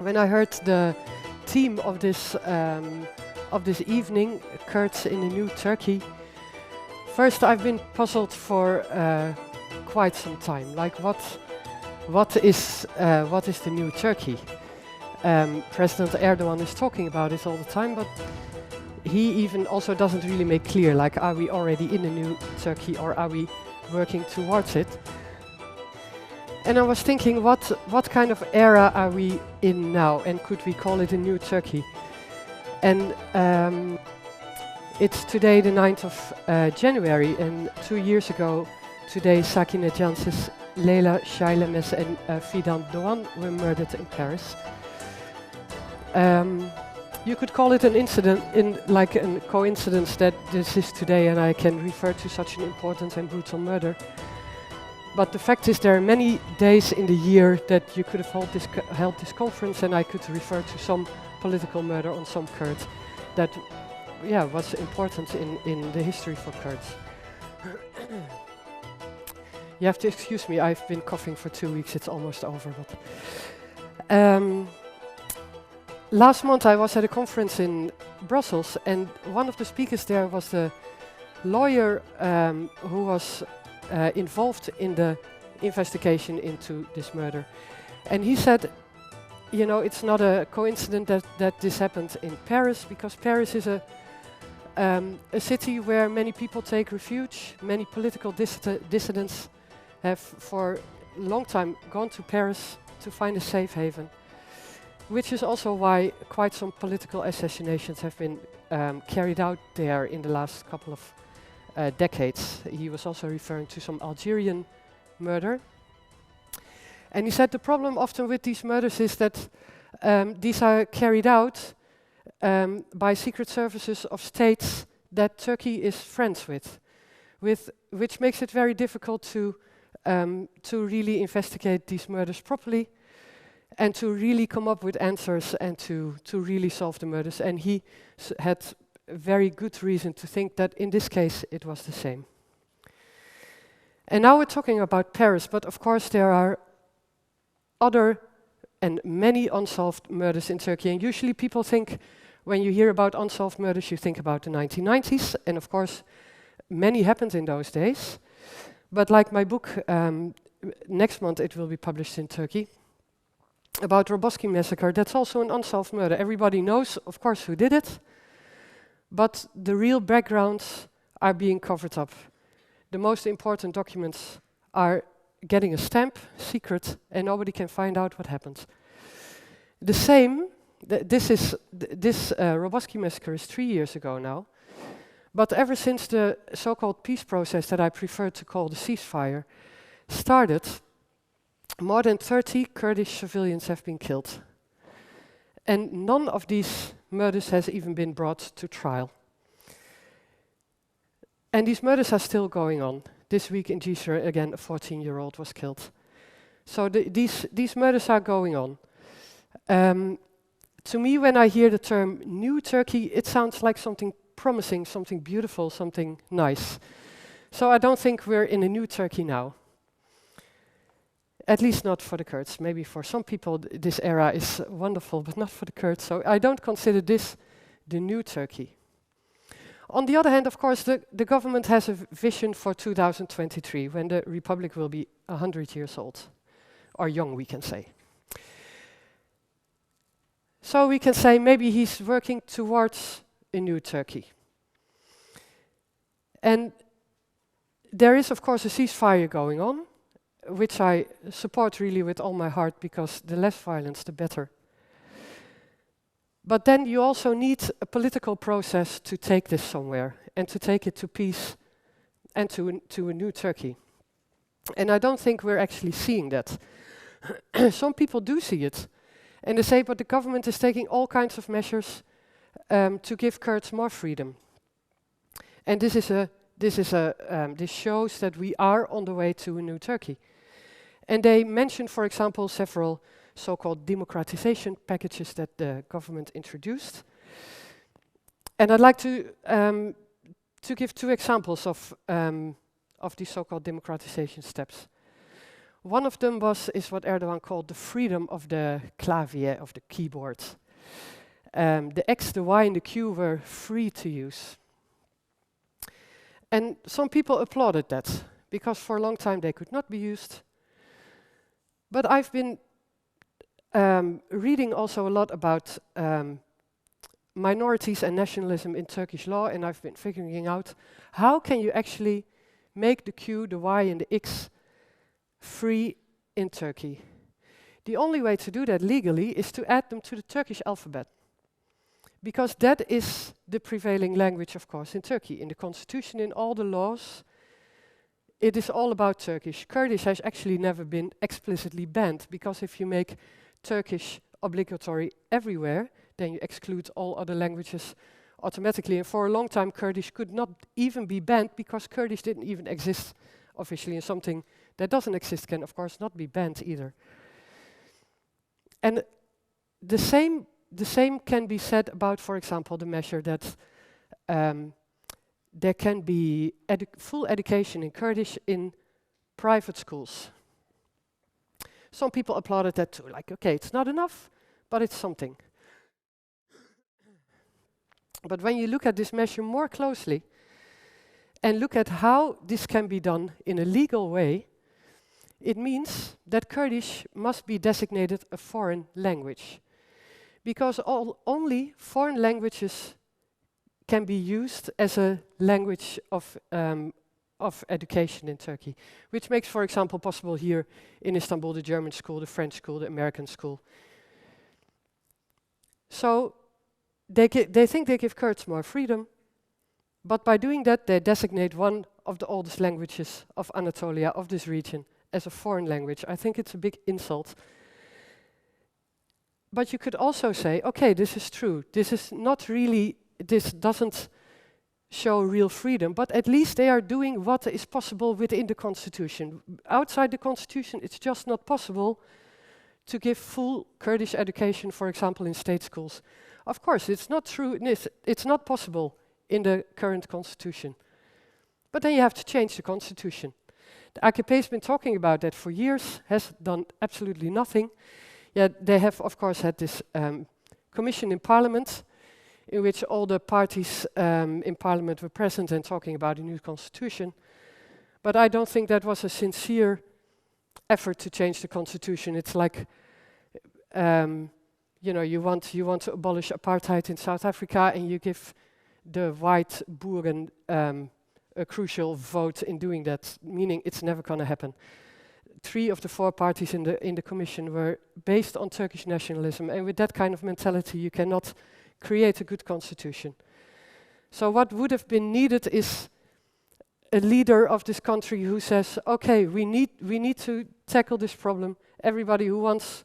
When I heard the theme of this evening, Kurds in the New Turkey, first I've been puzzled for quite some time. Like, what is the New Turkey? President Erdogan is talking about it all the time, but he even also doesn't really make clear, like, are we already in a new Turkey or are we working towards it? And I was thinking, what kind of era are we in now, and could we call it a new Turkey? And it's today the 9th of January, and 2 years ago today Sakine Jansis, Leyla Şailemes and Fidan Doğan were murdered in Paris. You could call it an incident, like a coincidence that this is today and I can refer to such an important and brutal murder. But the fact is, there are many days in the year that you could have held this conference and I could refer to some political murder on some Kurds that was important in the history for Kurds. You have to excuse me, I've been coughing for 2 weeks, it's almost over. But last month I was at a conference in Brussels, and one of the speakers there was the lawyer who was involved in the investigation into this murder. And he said, you know, it's not a coincidence that this happened in Paris, because Paris is a city where many people take refuge. Many political dissidents have for a long time gone to Paris to find a safe haven, which is also why quite some political assassinations have been carried out there in the last couple of decades. He was also referring to some Algerian murder. And he said the problem often with these murders is that these are carried out by secret services of states that Turkey is friends with, which makes it very difficult to really investigate these murders properly and to really come up with answers and to really solve the murders. And he had very good reason to think that in this case it was the same. And now we're talking about Paris, but of course there are other and many unsolved murders in Turkey. And usually people think, when you hear about unsolved murders, you think about the 1990s, and of course many happened in those days. But like my book, next month it will be published in Turkey, about Roboski massacre, that's also an unsolved murder. Everybody knows, of course, who did it, but the real backgrounds are being covered up. The most important documents are getting a stamp, secret, and nobody can find out what happened. The same, this Roboski massacre is 3 years ago now, but ever since the so-called peace process that I prefer to call the ceasefire started, more than 30 Kurdish civilians have been killed. And none of these murders has even been brought to trial. And these murders are still going on. This week in Gisher, again, a 14-year-old was killed. So these murders are going on. To me, when I hear the term New Turkey, it sounds like something promising, something beautiful, something nice. So I don't think we're in a new Turkey now. At least not for the Kurds. Maybe for some people this era is wonderful, but not for the Kurds. So I don't consider this the new Turkey. On the other hand, of course, the government has a vision for 2023, when the Republic will be 100 years old. Or young, we can say. So we can say maybe he's working towards a new Turkey. And there is, of course, a ceasefire going on, which I support really with all my heart, because the less violence, the better. But then you also need a political process to take this somewhere, and to take it to peace and to a new Turkey. And I don't think we're actually seeing that. Some people do see it, and they say, but the government is taking all kinds of measures to give Kurds more freedom. And this shows that we are on the way to a new Turkey. And they mention, for example, several so-called democratization packages that the government introduced. And I'd like to give 2 examples of these so-called democratization steps. One of them is what Erdogan called the freedom of the clavier, of the keyboard. The X, the Y, and the Q were free to use. And some people applauded that, because for a long time they could not be used. But I've been reading also a lot about minorities and nationalism in Turkish law, and I've been figuring out how can you actually make the Q, the Y, and the X free in Turkey. The only way to do that legally is to add them to the Turkish alphabet, because that is the prevailing language, of course, in Turkey. In the constitution, in all the laws, it is all about Turkish. Kurdish has actually never been explicitly banned, because if you make Turkish obligatory everywhere, then you exclude all other languages automatically. And for a long time, Kurdish could not even be banned, because Kurdish didn't even exist officially, and something that doesn't exist can, of course, not be banned either. And the same can be said about, for example, the measure that there can be full education in Kurdish in private schools. Some people applauded that too, like, okay, it's not enough, but it's something. But when you look at this measure more closely and look at how this can be done in a legal way, it means that Kurdish must be designated a foreign language, because only foreign languages can be used as a language of education in Turkey, which makes, for example, possible here in Istanbul, the German school, the French school, the American school. So they think they give Kurds more freedom, but by doing that, they designate one of the oldest languages of Anatolia, of this region, as a foreign language. I think it's a big insult. But you could also say, okay, this is true. This doesn't show real freedom, but at least they are doing what is possible within the constitution. Outside the constitution, it's just not possible to give full Kurdish education, for example, in state schools. Of course, it's not true, it's not possible in the current constitution. But then you have to change the constitution. The AKP has been talking about that for years, has done absolutely nothing. Yet they have, of course, had this commission in parliament, in which all the parties in parliament were present and talking about a new constitution. But I don't think that was a sincere effort to change the constitution. It's like, you want to abolish apartheid in South Africa, and you give the white boeren a crucial vote in doing that, meaning it's never going to happen. 3 of the 4 parties in the commission were based on Turkish nationalism, and with that kind of mentality, you cannot create a good constitution. So what would have been needed is a leader of this country who says, okay, we need to tackle this problem. Everybody who wants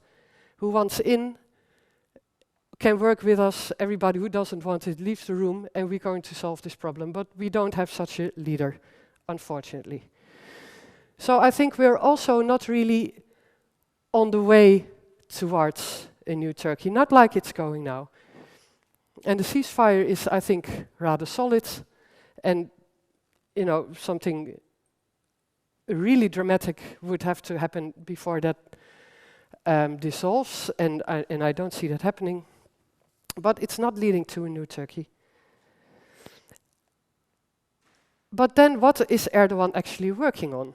in can work with us. Everybody who doesn't want it leaves the room, and we're going to solve this problem. But we don't have such a leader, unfortunately. So I think we're also not really on the way towards a new Turkey, not like it's going now. And the ceasefire is, I think, rather solid, and something really dramatic would have to happen before that dissolves, and I don't see that happening. But it's not leading to a new Turkey. But then what is Erdogan actually working on?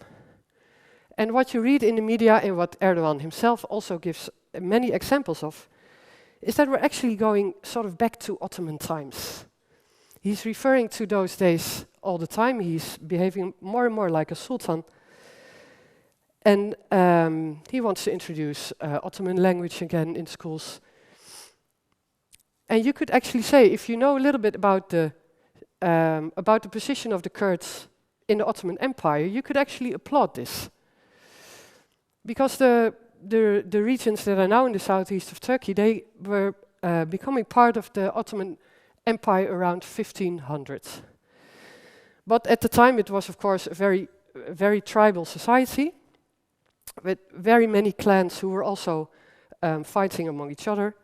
And what you read in the media, and what Erdogan himself also gives many examples of, is that we're actually going sort of back to Ottoman times. He's referring to those days all the time. He's behaving more and more like a sultan. And he wants to introduce Ottoman language again in schools. And you could actually say, if you know a little bit about the position of the Kurds in the Ottoman Empire, you could actually applaud this. Because the regions that are now in the southeast of Turkey, they were becoming part of the Ottoman Empire around 1500. But at the time it was, of course, a very tribal society, with very many clans who were also fighting among each other.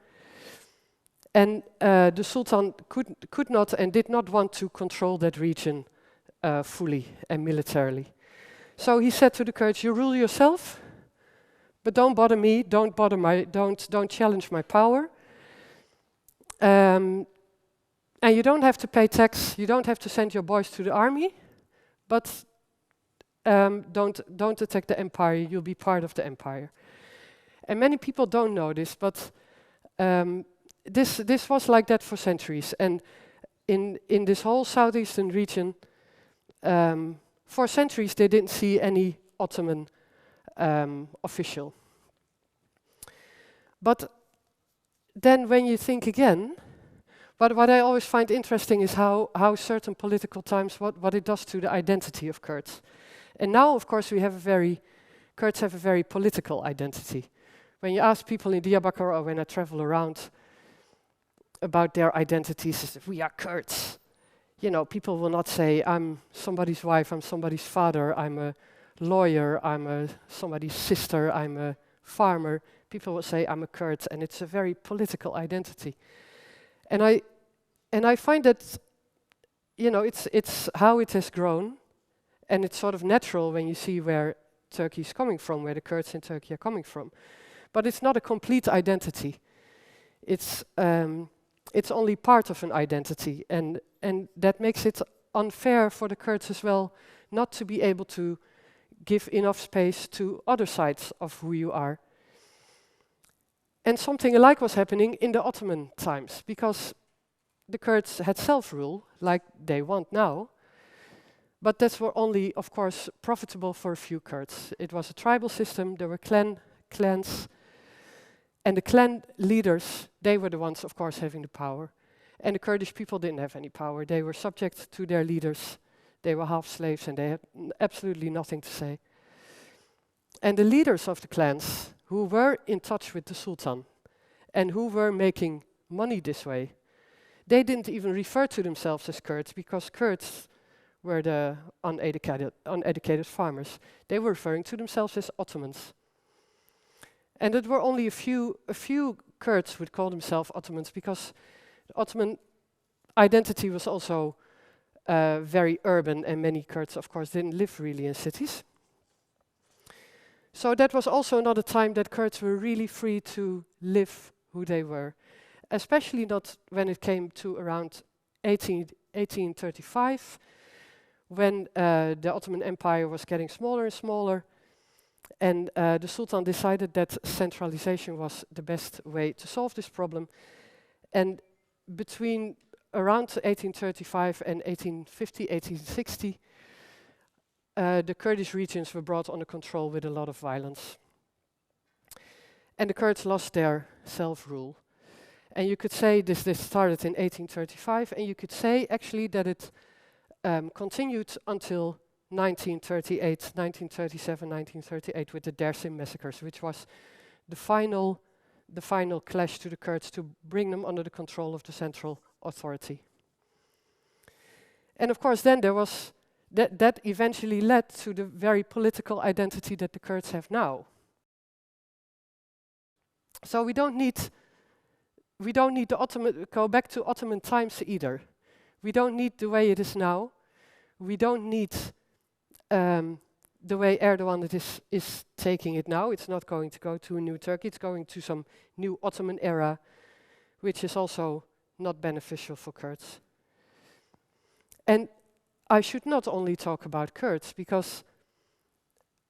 And the Sultan could not and did not want to control that region fully and militarily. So he said to the Kurds, you rule yourself, but don't bother me, don't challenge my power. And you don't have to pay tax, you don't have to send your boys to the army, but don't attack the empire, you'll be part of the empire. And many people don't know this, but this was like that for centuries. And in this whole southeastern region, for centuries they didn't see any Ottoman official. But then when you think again, what I always find interesting is how certain political times, what it does to the identity of Kurds. And now, of course, Kurds have a very political identity. When you ask people in Diyarbakir or when I travel around about their identities, we are Kurds. You know, people will not say, I'm somebody's wife, I'm somebody's father, I'm a lawyer, I'm somebody's sister, I'm a farmer. People will say, I'm a Kurd, and it's a very political identity. And I find that, you know, it's how it has grown, and it's sort of natural when you see where Turkey is coming from, where the Kurds in Turkey are coming from. But it's not a complete identity. It's only part of an identity, and that makes it unfair for the Kurds as well not to be able to give enough space to other sides of who you are. And something alike was happening in the Ottoman times, because the Kurds had self-rule, like they want now, but that's were only, of course, profitable for a few Kurds. It was a tribal system, there were clans, and the clan leaders, they were the ones, of course, having the power. And the Kurdish people didn't have any power. They were subject to their leaders. They were half slaves, and they had absolutely nothing to say. And the leaders of the clans, who were in touch with the Sultan, and who were making money this way, they didn't even refer to themselves as Kurds, because Kurds were the uneducated farmers. They were referring to themselves as Ottomans. And it were only a few Kurds would call themselves Ottomans, because the Ottoman identity was also very urban, and many Kurds, of course, didn't live really in cities. So that was also another time that Kurds were really free to live who they were, especially not when it came to around 1835, when the Ottoman Empire was getting smaller and smaller, and the Sultan decided that centralization was the best way to solve this problem. And between around 1835 and 1850, 1860, the Kurdish regions were brought under control with a lot of violence. And the Kurds lost their self-rule. And you could say this started in 1835, and you could say actually that it continued until 1938, 1937, 1938 with the Dersim massacres, which was the final clash to the Kurds to bring them under the control of the central authority. And of course then there was that eventually led to the very political identity that the Kurds have now. So we don't need the Ottoman, go back to Ottoman times either. We don't need the way it is now. We don't need the way Erdogan is taking it now. It's not going to go to a new Turkey, it's going to some new Ottoman era, which is also not beneficial for Kurds. And I should not only talk about Kurds, because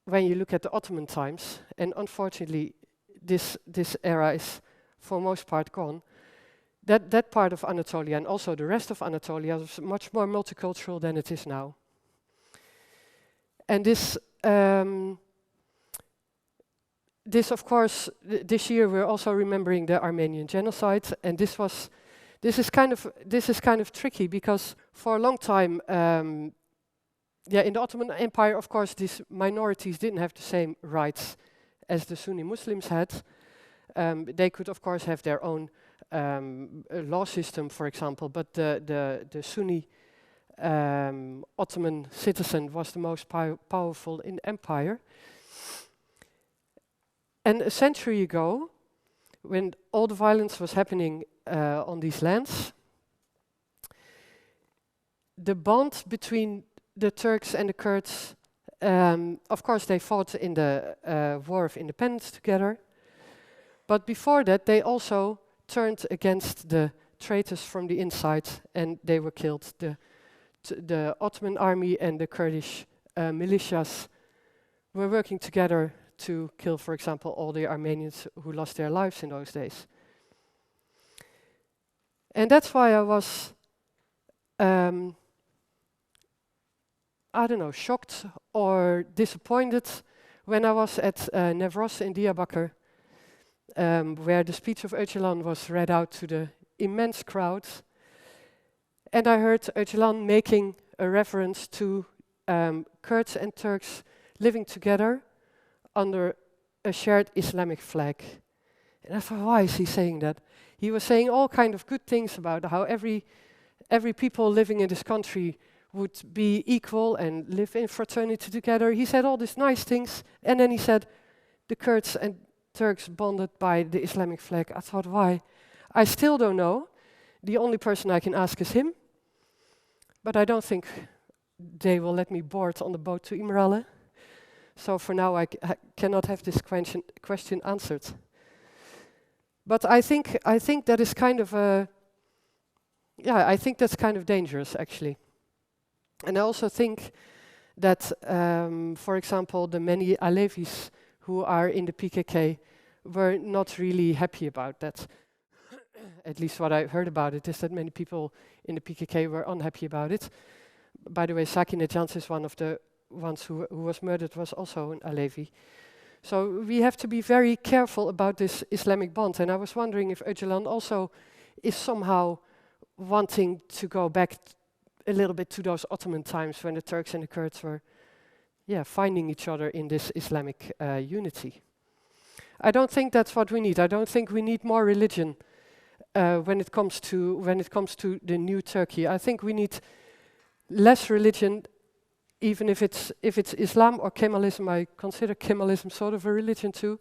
when you look at the Ottoman times, and unfortunately this era is for most part gone, that part of Anatolia and also the rest of Anatolia was much more multicultural than it is now. And this of course, this year we're also remembering the Armenian genocide, and this is kind of tricky, because for a long time, in the Ottoman Empire, of course, these minorities didn't have the same rights as the Sunni Muslims had. They could, of course, have their own law system, for example, but the Sunni Ottoman citizen was the most powerful in the empire. And a century ago, when all the violence was happening on these lands, the bond between the Turks and the Kurds Of course, they fought in the War of Independence together. But before that, they also turned against the traitors from the inside, and they were killed. The Ottoman army and the Kurdish militias were working together to kill, for example, all the Armenians who lost their lives in those days. And that's why I was, shocked or disappointed when I was at Nevros in Diyarbakir, where the speech of Öcalan was read out to the immense crowds. And I heard Öcalan making a reference to Kurds and Turks living together under a shared Islamic flag. And I thought, why is he saying that? He was saying all kind of good things about how every people living in this country would be equal and live in fraternity together. He said all these nice things, and then he said the Kurds and Turks bonded by the Islamic flag. I thought, why? I still don't know. The only person I can ask is him. But I don't think they will let me board on the boat to Imrale. So for now, I cannot have this question answered. But I think that is kind of I think that's kind of dangerous, actually. And I also think that, for example, the many Alevis who are in the PKK were not really happy about that. At least what I heard about it is that many people in the PKK were unhappy about it. By the way, Sakine Jans, one of the ones who was murdered, was also an Alevi. So we have to be very careful about this Islamic bond. And I was wondering if Öcalan also is somehow wanting to go back a little bit to those Ottoman times when the Turks and the Kurds were finding each other in this Islamic unity. I don't think that's what we need. I don't think we need more religion when it comes to the new Turkey. I think we need less religion, even if it's Islam or Kemalism. I consider Kemalism sort of a religion too.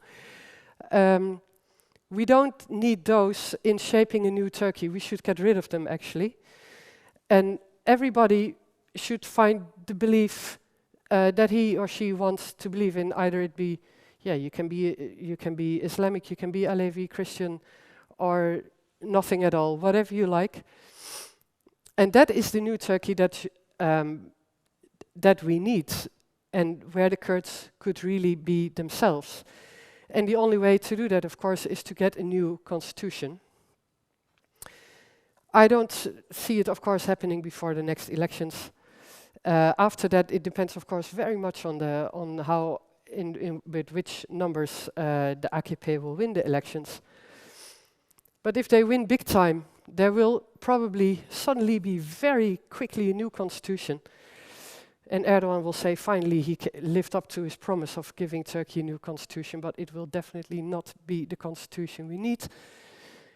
We don't need those in shaping a new Turkey. We should get rid of them, actually. And everybody should find the belief that he or she wants to believe in. Either it be, you can be Islamic, you can be Alevi, Christian, or nothing at all, whatever you like. And that is the new Turkey that we need, and where the Kurds could really be themselves. And the only way to do that, of course, is to get a new constitution. I don't see it, of course, happening before the next elections. After that, it depends, of course, very much on how, with which numbers the AKP will win the elections. But if they win big time, there will probably suddenly be very quickly a new constitution. And Erdogan will say finally he lived up to his promise of giving Turkey a new constitution, but it will definitely not be the constitution we need,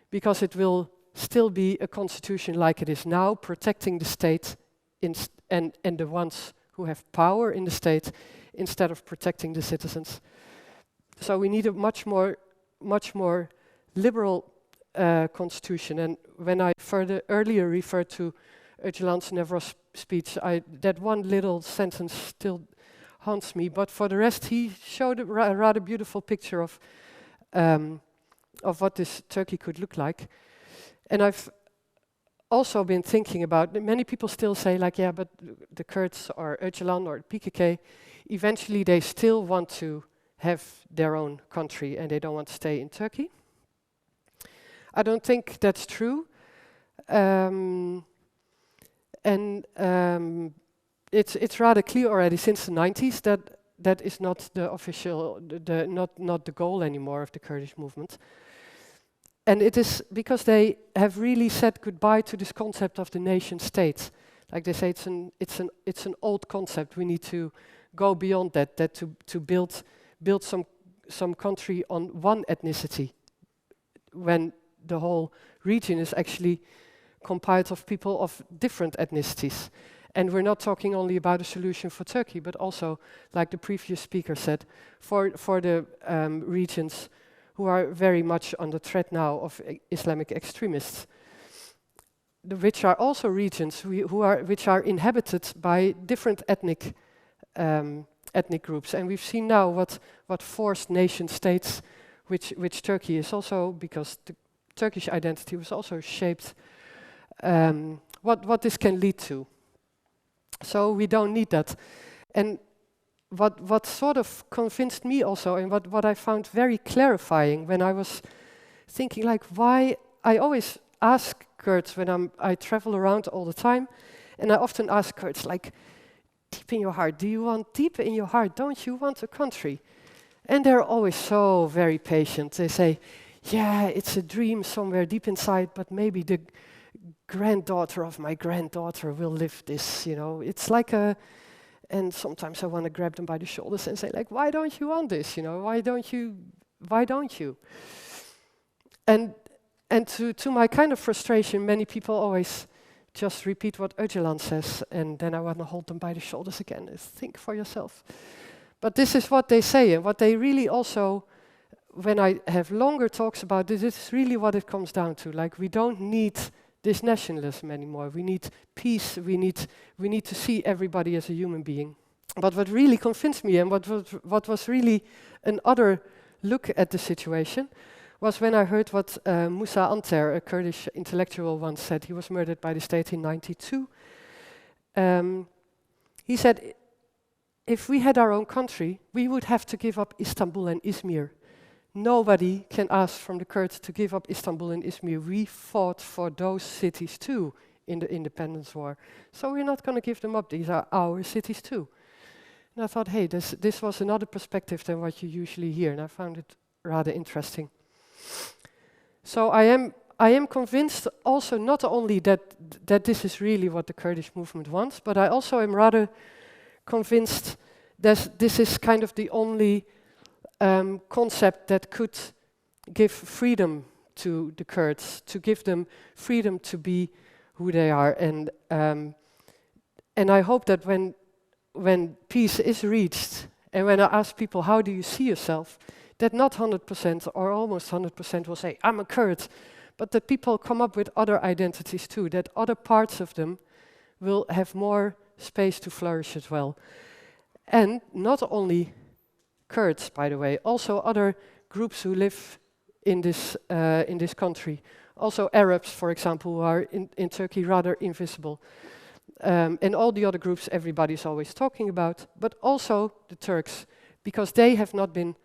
because it will still be a constitution like it is now, protecting the state and the ones who have power in the state, instead of protecting the citizens. So we need a much more liberal constitution. And when I earlier referred to Öcalan's Nevros speech, that one little sentence still haunts me. But for the rest, he showed a rather beautiful picture of what this Turkey could look like. And I've also been thinking about, many people still say like, yeah, but the Kurds or Öcalan or PKK, eventually they still want to have their own country and they don't want to stay in Turkey. I don't think that's true. It's rather clear already since the 90s that is not the official, not the goal anymore of the Kurdish movement. And it is because they have really said goodbye to this concept of the nation state. Like they say, it's an old concept. We need to go beyond that to build some country on one ethnicity, when the whole region is actually compiled of people of different ethnicities. And we're not talking only about a solution for Turkey, but also, like the previous speaker said, for the regions who are very much under threat now of Islamic extremists, which are also regions which are inhabited by different ethnic ethnic groups. And we've seen now what forced nation states, which Turkey is also, because the Turkish identity was also shaped, what this can lead to. So we don't need that. And what sort of convinced me also, and what I found very clarifying when I was thinking, like, why I always ask Kurds when I travel around all the time, and I often ask Kurds, like, deep in your heart, do you want deep in your heart, don't you want a country? And they're always so very patient. They say, yeah, it's a dream somewhere deep inside, but maybe the granddaughter of my granddaughter will live this, you know. It's like and sometimes I want to grab them by the shoulders and say, like, why don't you want this, you know? Why don't you? And to my kind of frustration, many people always just repeat what Öcalan says, and then I want to hold them by the shoulders again and think for yourself. But this is what they say, and what they really also, when I have longer talks about this is really what it comes down to. Like, we don't need this nationalism anymore. We need peace. We need to see everybody as a human being. But what really convinced me, and what was really another look at the situation, was when I heard what Musa Anter, a Kurdish intellectual, once said. He was murdered by the state in '92. He said, if we had our own country, we would have to give up Istanbul and Izmir. Nobody can ask from the Kurds to give up Istanbul and Izmir. We fought for those cities too in the independence war. So we're not going to give them up. These are our cities too. And I thought, hey, this was another perspective than what you usually hear, and I found it rather interesting. So I am convinced also not only that this is really what the Kurdish movement wants, but I also am rather convinced that this is kind of the only concept that could give freedom to the Kurds, to give them freedom to be who they are. And I hope that when peace is reached, and when I ask people, how do you see yourself, that not 100% or almost 100% will say, I'm a Kurd, but that people come up with other identities too, that other parts of them will have more space to flourish as well. And not only Kurds, by the way, also other groups who live in this country. Also Arabs, for example, who are in Turkey rather invisible. And all the other groups everybody's always talking about, but also the Turks, because they have not been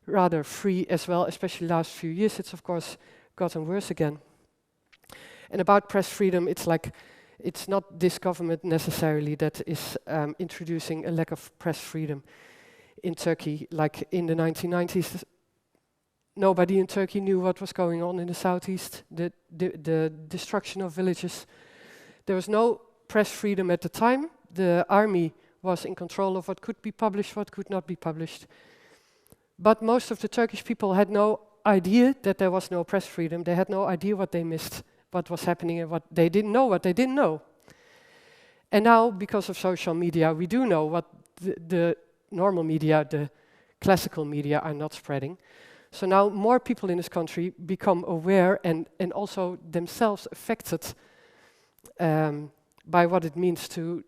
rather free as well, especially last few years. It's of course gotten worse again. And about press freedom, it's like, it's not this government necessarily that is introducing a lack of press freedom in Turkey. Like in the 1990s, nobody in Turkey knew what was going on in the southeast, the destruction of villages. There was no press freedom at the time. The army was in control of what could be published, what could not be published. But most of the Turkish people had no idea that there was no press freedom. They had no idea what they missed, what was happening, and what they didn't know. And now, because of social media, we do know what the normal media, the classical media, are not spreading. So now more people in this country become aware and also themselves affected by what it means to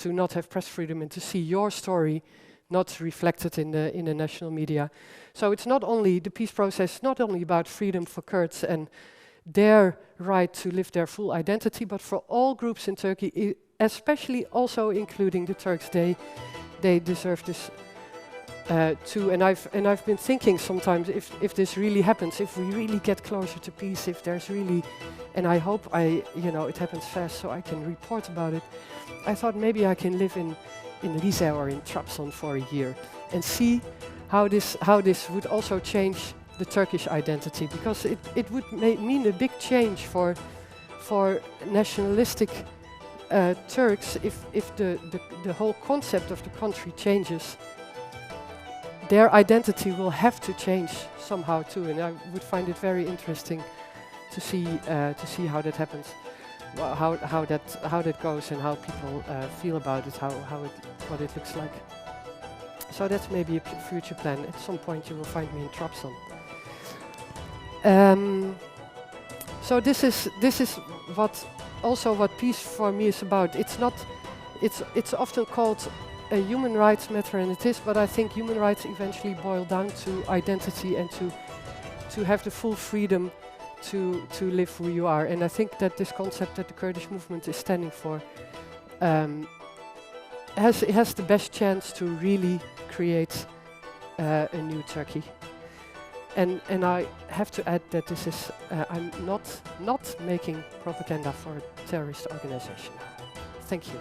not have press freedom and to see your story not reflected in the national media. So it's not only the peace process, not only about freedom for Kurds and their right to live their full identity, but for all groups in Turkey, especially also including the Turks. They deserve this too. And I've been thinking sometimes, if this really happens, if we really get closer to peace, if there's really, and I hope it happens fast so I can report about it. I thought maybe I can live in Rize or in Trabzon for a year and see how this would also change the Turkish identity, because it would mean a big change for nationalistic Turks if the whole concept of the country changes. Their identity will have to change somehow too, and I would find it very interesting to see how that happens, how that goes, and how people feel about it, what it looks like. So that's maybe a future plan. At some point, you will find me in Trabzon. So this is what peace for me is about. It's often called a human rights matter, and it is, but I think human rights eventually boil down to identity and to have the full freedom to live who you are. And I think that this concept that the Kurdish movement is standing for has the best chance to really create a new Turkey. And I have to add that this is I'm not making propaganda for a terrorist organization. Thank you.